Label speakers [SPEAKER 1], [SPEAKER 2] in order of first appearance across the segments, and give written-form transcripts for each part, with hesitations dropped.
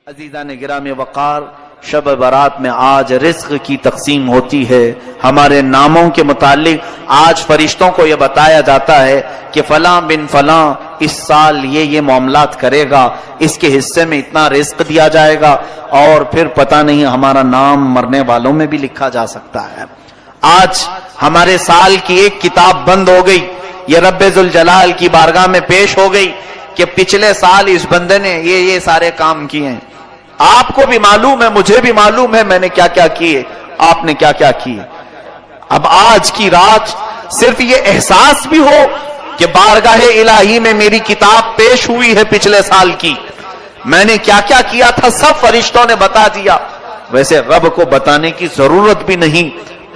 [SPEAKER 1] عزیزان گرامی وقار، شب برات میں آج رزق کی تقسیم ہوتی ہے۔ ہمارے ناموں کے متعلق آج فرشتوں کو یہ بتایا جاتا ہے کہ فلاں بن فلاں اس سال یہ معاملات کرے گا، اس کے حصے میں اتنا رزق دیا جائے گا، اور پھر پتہ نہیں ہمارا نام مرنے والوں میں بھی لکھا جا سکتا ہے۔ آج ہمارے سال کی ایک کتاب بند ہو گئی، یہ رب ذوالجلال کی بارگاہ میں پیش ہو گئی کہ پچھلے سال اس بندے نے یہ سارے کام کیے ہیں۔ آپ کو بھی معلوم ہے، مجھے بھی معلوم ہے میں نے کیا کیا کیے، آپ نے کیا کیا کیے۔ اب آج کی رات صرف یہ احساس بھی ہو کہ بارگاہ الہی میں میری کتاب پیش ہوئی ہے پچھلے سال کی، میں نے کیا کیا کیا تھا سب فرشتوں نے بتا دیا۔ ویسے رب کو بتانے کی ضرورت بھی نہیں،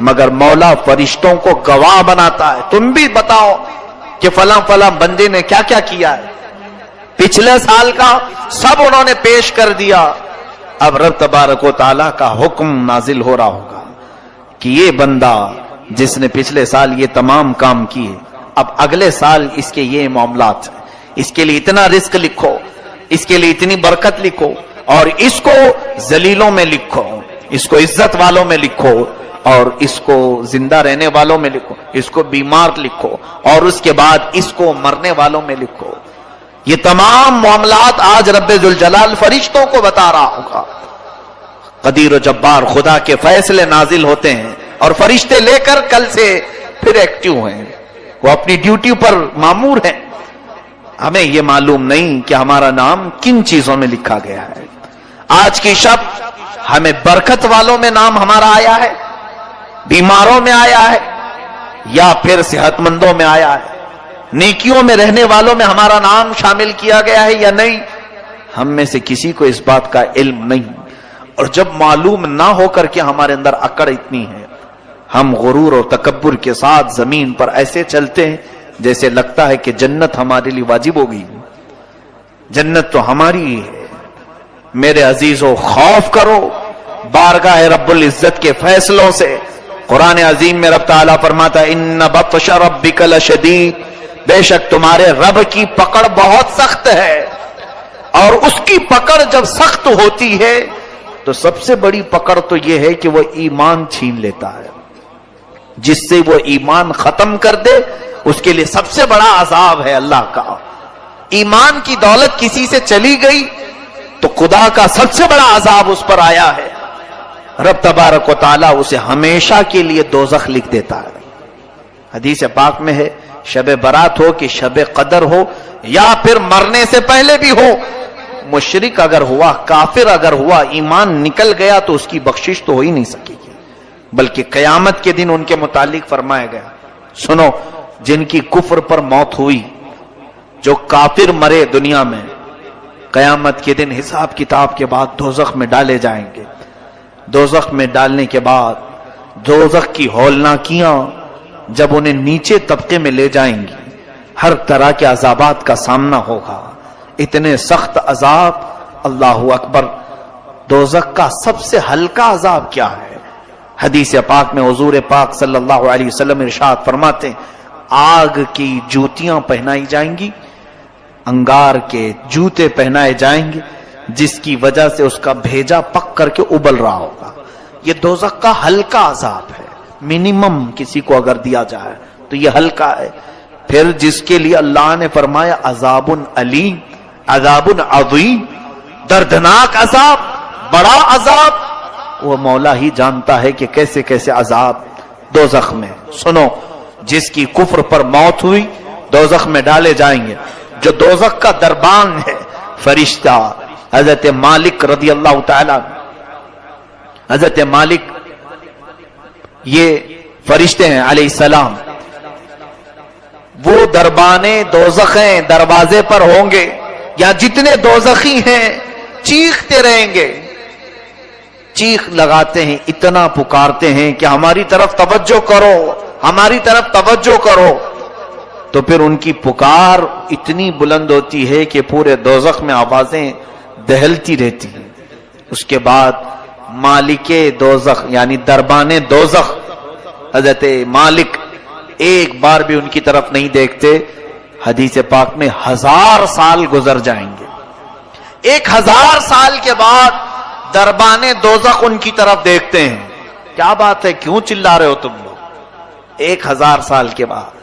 [SPEAKER 1] مگر مولا فرشتوں کو گواہ بناتا ہے، تم بھی بتاؤ کہ فلاں فلاں بندے نے کیا کیا کیا ہے۔ پچھلے سال کا سب انہوں نے پیش کر دیا۔ اب رب تبارک و تعالیٰ کا حکم نازل ہو رہا ہوگا کہ یہ بندہ جس نے پچھلے سال یہ تمام کام کیے، اب اگلے سال اس کے یہ معاملات ہیں، اس کے لیے اتنا رزق لکھو، اس کے لیے اتنی برکت لکھو، اور اس کو ذلیلوں میں لکھو، اس کو عزت والوں میں لکھو، اور اس کو زندہ رہنے والوں میں لکھو، اس کو بیمار لکھو، اور اس کے بعد اس کو مرنے والوں میں لکھو۔ یہ تمام معاملات آج رب ذوالجلال فرشتوں کو بتا رہا ہوگا۔ قدیر و جبار خدا کے فیصلے نازل ہوتے ہیں، اور فرشتے لے کر کل سے پھر ایکٹیو ہیں، وہ اپنی ڈیوٹی پر مامور ہیں۔ ہمیں یہ معلوم نہیں کہ ہمارا نام کن چیزوں میں لکھا گیا ہے۔ آج کی شب ہمیں برکت والوں میں نام ہمارا آیا ہے، بیماروں میں آیا ہے، یا پھر صحت مندوں میں آیا ہے، نیکیوں میں رہنے والوں میں ہمارا نام شامل کیا گیا ہے یا نہیں، ہم میں سے کسی کو اس بات کا علم نہیں۔ اور جب معلوم نہ ہو کر کے ہمارے اندر اکڑ اتنی ہے، ہم غرور و تکبر کے ساتھ زمین پر ایسے چلتے ہیں جیسے لگتا ہے کہ جنت ہمارے لیے واجب ہو گئی، جنت تو ہماری ہی ہے۔ میرے عزیزو، خوف کرو بارگاہ رب العزت کے فیصلوں سے۔ قرآن عظیم میں رب تعالیٰ فرماتا ہے ان بطش ربک لشدید، بے شک تمہارے رب کی پکڑ بہت سخت ہے، اور اس کی پکڑ جب سخت ہوتی ہے تو سب سے بڑی پکڑ تو یہ ہے کہ وہ ایمان چھین لیتا ہے۔ جس سے وہ ایمان ختم کر دے اس کے لیے سب سے بڑا عذاب ہے اللہ کا۔ ایمان کی دولت کسی سے چلی گئی تو خدا کا سب سے بڑا عذاب اس پر آیا ہے، رب تبارک و تعالیٰ اسے ہمیشہ کے لیے دوزخ لکھ دیتا ہے۔ حدیث پاک میں ہے شب برات ہو کہ شب قدر ہو، یا پھر مرنے سے پہلے بھی ہو، مشرک اگر ہوا، کافر اگر ہوا، ایمان نکل گیا تو اس کی بخشش تو ہو ہی نہیں سکے گی، بلکہ قیامت کے دن ان کے متعلق فرمایا گیا، سنو جن کی کفر پر موت ہوئی، جو کافر مرے دنیا میں، قیامت کے دن حساب کتاب کے بعد دوزخ میں ڈالے جائیں گے۔ دوزخ میں ڈالنے کے بعد دوزخ کی ہولناکیاں جب انہیں نیچے طبقے میں لے جائیں گی، ہر طرح کے عذابات کا سامنا ہوگا، اتنے سخت عذاب۔ اللہ اکبر، دوزخ کا سب سے ہلکا عذاب کیا ہے؟ حدیث پاک میں حضور پاک صلی اللہ علیہ وسلم ارشاد فرماتے ہیں آگ کی جوتیاں پہنائی جائیں گی، انگار کے جوتے پہنائے جائیں گے، جس کی وجہ سے اس کا بھیجا پک کر کے ابل رہا ہوگا۔ یہ دوزخ کا ہلکا عذاب ہے، منیمم کسی کو اگر دیا جائے تو یہ ہلکا ہے۔ پھر جس کے لیے اللہ نے فرمایا عذاب علیم، عذاب عظیم، دردناک عذاب، بڑا عذاب، وہ مولا ہی جانتا ہے کہ کیسے کیسے عذاب دوزخ میں۔ سنو، جس کی کفر پر موت ہوئی دوزخ میں ڈالے جائیں گے۔ جو دوزخ کا دربان ہے، فرشتہ حضرت مالک رضی اللہ تعالی، حضرت مالک یہ فرشتے ہیں علیہ السلام، وہ دربانے دوزخیں دروازے پر ہوں گے، یا جتنے دوزخی ہیں چیختے رہیں گے، چیخ لگاتے ہیں، اتنا پکارتے ہیں کہ ہماری طرف توجہ کرو، ہماری طرف توجہ کرو۔ تو پھر ان کی پکار اتنی بلند ہوتی ہے کہ پورے دوزخ میں آوازیں دہلتی رہتی ہیں۔ اس کے بعد مالک دوزخ یعنی دربان دوزخ حضرت مالک ایک بار بھی ان کی طرف نہیں دیکھتے، حدیث پاک میں 1000 سال گزر جائیں گے، 1000 سال کے بعد دربانے دوزخ ان کی طرف دیکھتے ہیں. کیا بات ہے, کیوں چلا رہے ہو تم لوگ؟ 1000 سال کے بعد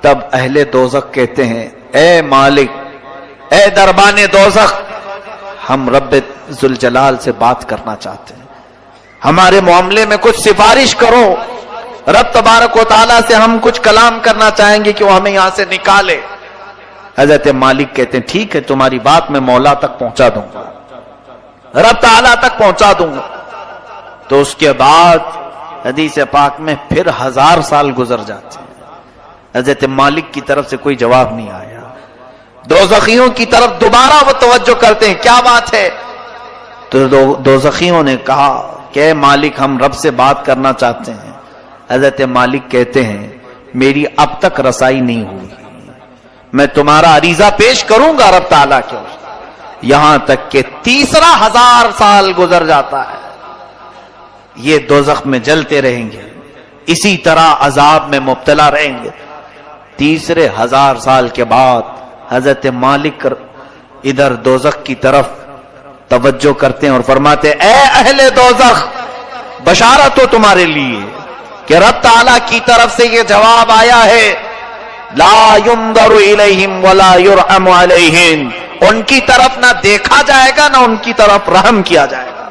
[SPEAKER 1] تب اہل دوزخ کہتے ہیں, اے مالک, اے دربانے دوزخ, ہم رب ذوالجلال سے بات کرنا چاہتے ہیں, ہمارے معاملے میں کچھ سفارش کرو. رب تبارک و تعالیٰ سے ہم کچھ کلام کرنا چاہیں گے کہ وہ ہمیں یہاں سے نکالے. حضرت مالک کہتے ہیں ٹھیک ہے, تمہاری بات میں مولا تک پہنچا دوں گا, رب تعالیٰ تک پہنچا دوں گا. تو اس کے بعد حدیث پاک میں پھر 1000 سال گزر جاتے ہیں. حضرت مالک کی طرف سے کوئی جواب نہیں آیا. دوزخیوں کی طرف دوبارہ وہ توجہ کرتے ہیں, کیا بات ہے؟ تو دوزخیوں نے کہا کہ اے مالک, ہم رب سے بات کرنا چاہتے ہیں. حضرت مالک کہتے ہیں میری اب تک رسائی نہیں ہوئی, میں تمہارا عریضہ پیش کروں گا رب تعالیٰ کے, یہاں تک کہ تیسرا 1000 سال گزر جاتا ہے. یہ دوزخ میں جلتے رہیں گے, اسی طرح عذاب میں مبتلا رہیں گے. تیسرے 1000 سال کے بعد حضرت مالک ادھر دوزخ کی طرف توجہ کرتے ہیں اور فرماتے اے اہل دوزخ, بشارت ہو تمہارے لیے کہ رب تعالیٰ کی طرف سے یہ جواب آیا ہے, لا ينظر الیہم ولا یرحم علیہم, ان کی طرف نہ دیکھا جائے گا نہ ان کی طرف رحم کیا جائے گا.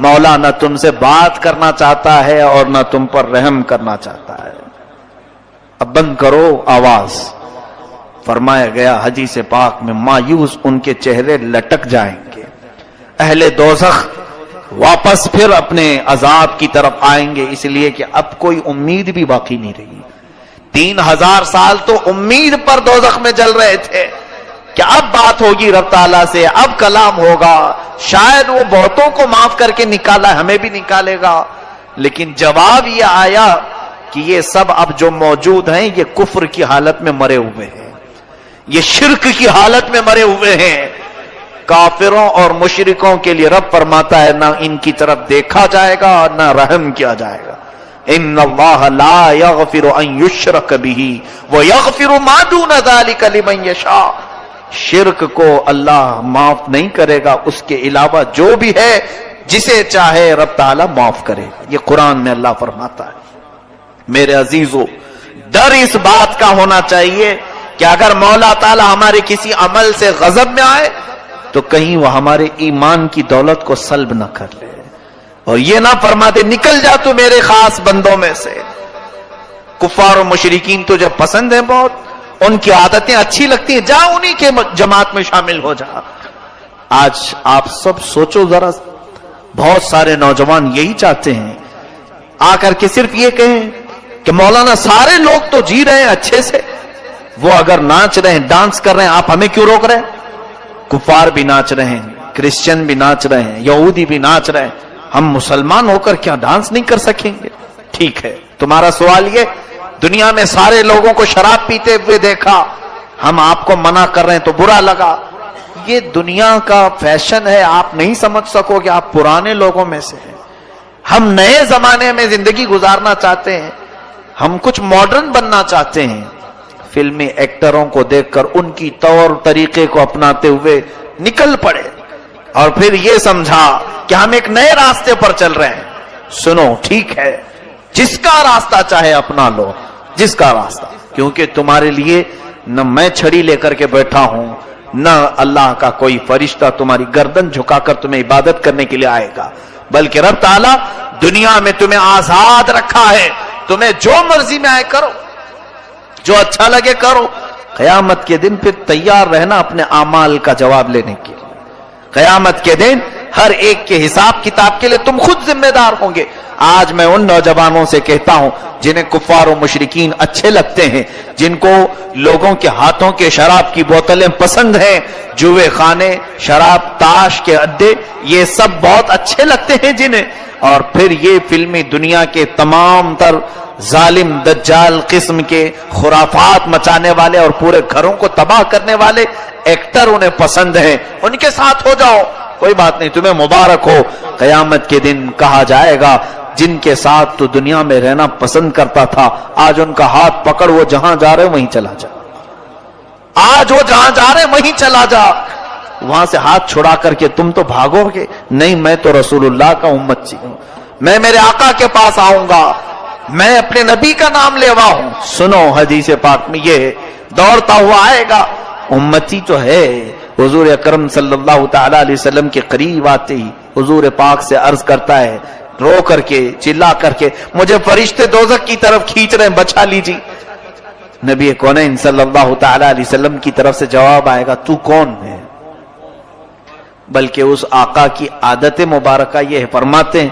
[SPEAKER 1] مولا نہ تم سے بات کرنا چاہتا ہے اور نہ تم پر رحم کرنا چاہتا ہے. اب بند کرو آواز. فرمایا گیا حدیث پاک میں مایوس ان کے چہرے لٹک جائیں گے. اہل دوزخ واپس پھر اپنے عذاب کی طرف آئیں گے, اس لیے کہ اب کوئی امید بھی باقی نہیں رہی. 3000 سال تو امید پر دوزخ میں جل رہے تھے کہ اب بات ہوگی رب تعالیٰ سے, اب کلام ہوگا, شاید وہ بہتوں کو معاف کر کے نکالا, ہمیں بھی نکالے گا. لیکن جواب یہ آیا کہ یہ سب اب جو موجود ہیں یہ کفر کی حالت میں مرے ہوئے ہیں, یہ شرک کی حالت میں مرے ہوئے ہیں. کافروں اور مشرکوں کے لیے رب فرماتا ہے نہ ان کی طرف دیکھا جائے گا نہ رحم کیا جائے گا. ان اللہ لا یغفر ان یشرک بہ ویغفر ما دون ذلک لمن یشاء, شرک کو اللہ معاف نہیں کرے گا, اس کے علاوہ جو بھی ہے جسے چاہے رب تعالیٰ معاف کرے گا. یہ قرآن میں اللہ فرماتا ہے. میرے عزیزو, ڈر اس بات کا ہونا چاہیے کہ اگر مولا تعالیٰ ہمارے کسی عمل سے غضب میں آئے تو کہیں وہ ہمارے ایمان کی دولت کو سلب نہ کر لے, اور یہ نہ فرما دے نکل جا تو میرے خاص بندوں میں سے. کفار و مشرکین تو جب پسند ہیں بہت, ان کی عادتیں اچھی لگتی ہیں, جا انہی کے جماعت میں شامل ہو جا. آج آپ سب سوچو ذرا, بہت سارے نوجوان یہی چاہتے ہیں آ کر کے صرف یہ کہیں کہ مولانا سارے لوگ تو جی رہے ہیں اچھے سے, وہ اگر ناچ رہے ہیں, ڈانس کر رہے ہیں, آپ ہمیں کیوں روک رہے ہیں؟ کفار بھی ناچ رہے ہیں, کرسچن بھی ناچ رہے ہیں, یہودی بھی ناچ رہے ہیں, ہم مسلمان ہو کر کیا ڈانس نہیں کر سکیں گے؟ ٹھیک ہے, تمہارا سوال یہ, دنیا میں سارے لوگوں کو شراب پیتے ہوئے دیکھا, ہم آپ کو منع کر رہے ہیں تو برا لگا. یہ دنیا کا فیشن ہے, آپ نہیں سمجھ سکو کہ آپ پرانے لوگوں میں سے ہیں. ہم نئے زمانے میں زندگی گزارنا چاہتے ہیں, ہم کچھ ماڈرن بننا چاہتے ہیں. فلمی ایکٹروں کو دیکھ کر ان کی طور طریقے کو اپناتے ہوئے نکل پڑے اور پھر یہ سمجھا کہ ہم ایک نئے راستے پر چل رہے ہیں. سنو, ٹھیک ہے, جس کا راستہ چاہے اپنا لو, جس کا راستہ, کیونکہ تمہارے لیے نہ میں چھڑی لے کر کے بیٹھا ہوں, نہ اللہ کا کوئی فرشتہ تمہاری گردن جھکا کر تمہیں عبادت کرنے کے لیے آئے گا, بلکہ رب تعالیٰ دنیا میں تمہیں آزاد رکھا ہے, تمہیں جو مرضی میں آئے کرو, جو اچھا لگے کرو. قیامت کے دن پھر تیار رہنا اپنے اعمال کا جواب لینے کے لیے. قیامت کے دن ہر ایک کے حساب کتاب کے لیے تم خود ذمہ دار ہوں گے. آج میں ان نوجوانوں سے کہتا ہوں جنہیں کفار و مشرکین اچھے لگتے ہیں, جن کو لوگوں کے ہاتھوں کے شراب کی بوتلیں پسند ہیں, جوے خانے, شراب, تاش کے اڈے, یہ سب بہت اچھے لگتے ہیں جنہیں, اور پھر یہ فلمی دنیا کے تمام تر ظالم دجال قسم کے خرافات مچانے والے اور پورے گھروں کو تباہ کرنے والے ایکٹر انہیں پسند ہیں, ان کے ساتھ ہو جاؤ, کوئی بات نہیں, تمہیں مبارک ہو. قیامت کے دن کہا جائے گا جن کے ساتھ تو دنیا میں رہنا پسند کرتا تھا, آج ان کا ہاتھ پکڑ, وہ جہاں جا رہے وہیں چلا جا, آج وہ جہاں جا رہے وہیں چلا جا. وہاں سے ہاتھ چھڑا کر کے تم تو بھاگو گے؟ نہیں، میں تو رسول اللہ کا امتی ہوں، میں میرے آقا کے پاس آؤں گا، میں اپنے نبی کا نام لیوا ہوں۔ سنو حدیث پاک میں یہ دوڑتا ہوا آئے گا، امتی تو ہے۔ حضور اکرم صلی اللہ تعالی علیہ وسلم کے قریب آتے ہی حضور پاک سے عرض کرتا ہے، رو کر کے چلا کر کے، مجھے فرشتے دوزخ کی طرف کھینچ رہے ہیں، بچا لیجیے۔ نبی کونین صلی اللہ تعالی علیہ وسلم کی طرف سے جواب آئے گا، تو کون ہے؟ بلکہ اس آقا کی عادت مبارکہ یہ فرماتے ہیں،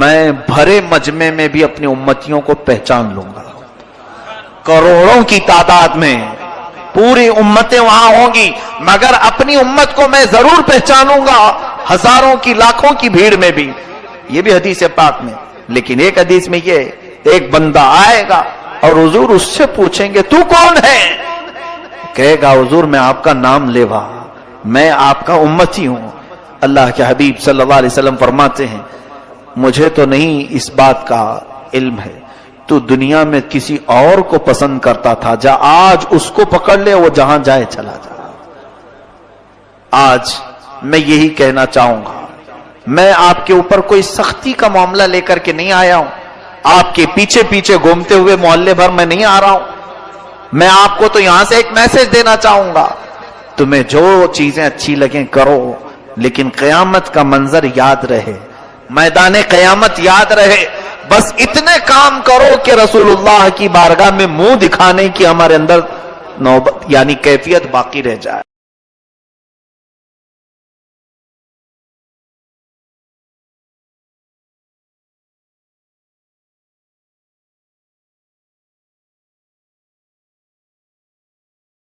[SPEAKER 1] میں بھرے مجمع میں بھی اپنی امتیوں کو پہچان لوں گا، کروڑوں کی تعداد میں پوری امتیں وہاں ہوں گی، مگر اپنی امت کو میں ضرور پہچانوں گا، ہزاروں کی لاکھوں کی بھیڑ میں بھی۔ یہ بھی حدیث پاک میں۔ لیکن ایک حدیث میں یہ ایک بندہ آئے گا اور حضور اس سے پوچھیں گے، تو کون ہے؟ کہے گا، حضور میں آپ کا نام لیوا، میں آپ کا امتی ہوں۔ اللہ کے حبیب صلی اللہ علیہ وسلم فرماتے ہیں، مجھے تو نہیں اس بات کا علم ہے، تو دنیا میں کسی اور کو پسند کرتا تھا، جا آج اس کو پکڑ لے، وہ جہاں جائے چلا جا۔ آج میں یہی کہنا چاہوں گا، میں آپ کے اوپر کوئی سختی کا معاملہ لے کر کے نہیں آیا ہوں، آپ کے پیچھے پیچھے گھومتے ہوئے محلے بھر میں نہیں آ رہا ہوں، میں آپ کو تو یہاں سے ایک میسج دینا چاہوں گا، تمہیں جو چیزیں اچھی لگیں کرو، لیکن قیامت کا منظر یاد رہے، میدان قیامت یاد رہے، بس اتنے کام کرو کہ رسول اللہ کی بارگاہ میں منہ دکھانے کی ہمارے اندر نوبت یعنی کیفیت باقی رہ جائے۔